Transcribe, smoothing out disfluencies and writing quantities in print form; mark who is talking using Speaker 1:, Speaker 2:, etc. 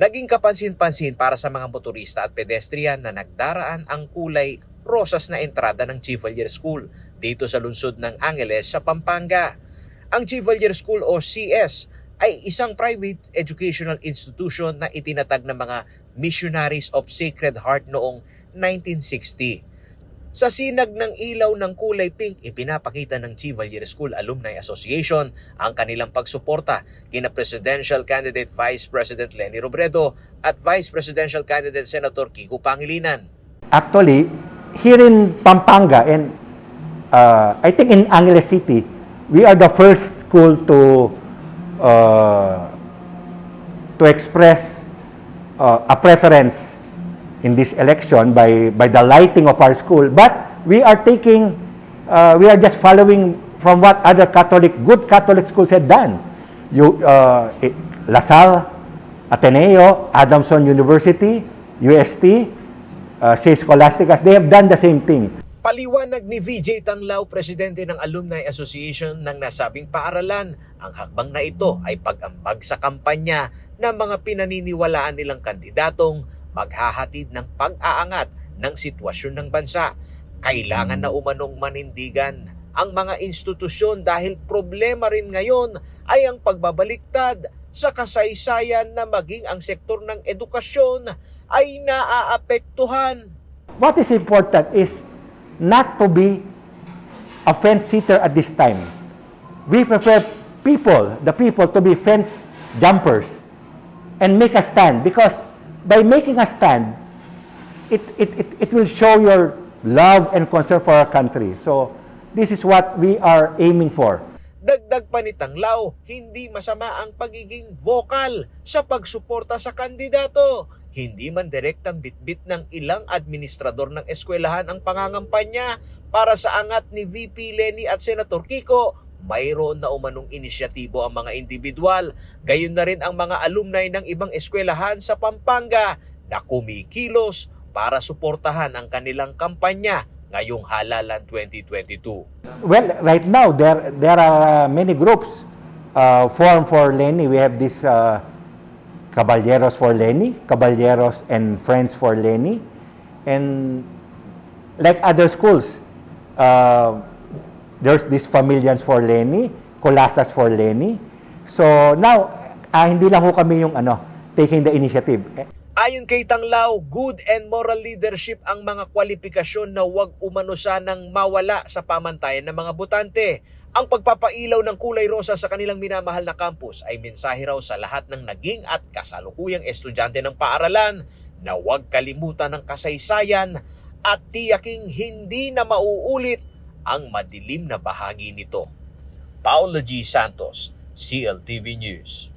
Speaker 1: Naging kapansin-pansin para sa mga motorista at pedestrian na nagdaraan ang kulay rosas na entrada ng Chevalier School dito sa lungsod ng Angeles sa Pampanga. Ang Chevalier School o CS ay isang private educational institution na itinatag ng mga Missionaries of Sacred Heart noong 1960. Sa sinag ng ilaw ng kulay pink, ipinapakita ng Chevalier School Alumni Association ang kanilang pagsuporta kina Presidential Candidate Vice President Leni Robredo at Vice Presidential Candidate Senator Kiko Pangilinan.
Speaker 2: Actually, here in Pampanga and I think in Angeles City, we are the first school to express a preference in this election by the lighting of our school, but we are just following from what other good Catholic schools had done. LaSalle, Ateneo, Adamson University, UST, St. Scholastica's, they have done the same thing.
Speaker 1: Paliwanag ni VJ Tanglao, presidente ng Alumni Association ng nasabing paaralan, ang hakbang na ito ay pag-ambag sa kampanya ng mga pinaniniwalaan nilang kandidatong maghahatid ng pag-aangat ng sitwasyon ng bansa. Kailangan na umanong manindigan ang mga institusyon dahil problema rin ngayon ay ang pagbabaliktad sa kasaysayan na maging ang sektor ng edukasyon ay naaapektuhan.
Speaker 2: What is important is not to be a fence sitter at this time. We prefer the people to be fence jumpers and make a stand, because by making a stand, it will show your love and concern for our country. So this is what we are aiming for.
Speaker 1: Dagdag pa ni Tanglao, hindi masama ang pagiging vocal sa pagsuporta sa kandidato. Hindi man direktang bitbit ng ilang administrador ng eskwelahan ang pangangampanya para sa angat ni VP Leni at Senator Kiko. Mayroon na umanong inisyatibo ang mga individual, gayon na rin ang mga alumni ng ibang eskwelahan sa Pampanga na kumikilos para suportahan ang kanilang kampanya ngayong halalan 2022.
Speaker 2: Well, right now there are many groups formed for Leni. We have this Caballeros for Leni, Caballeros and Friends for Leni, and like other schools, there's this Familians for Leni, Colasas for Leni. So now, hindi lang ho kami yung taking the initiative.
Speaker 1: Ayon kay Tanglao, good and moral leadership ang mga kwalifikasyon na huwag umano sanang mawala sa pamantayan ng mga botante. Ang pagpapailaw ng kulay rosa sa kanilang minamahal na campus ay mensahe raw sa lahat ng naging at kasalukuyang estudyante ng paaralan na huwag kalimutan ng kasaysayan at tiyaking hindi na mauulit ang madilim na bahagi nito. Paulo G. Santos, CLTV News.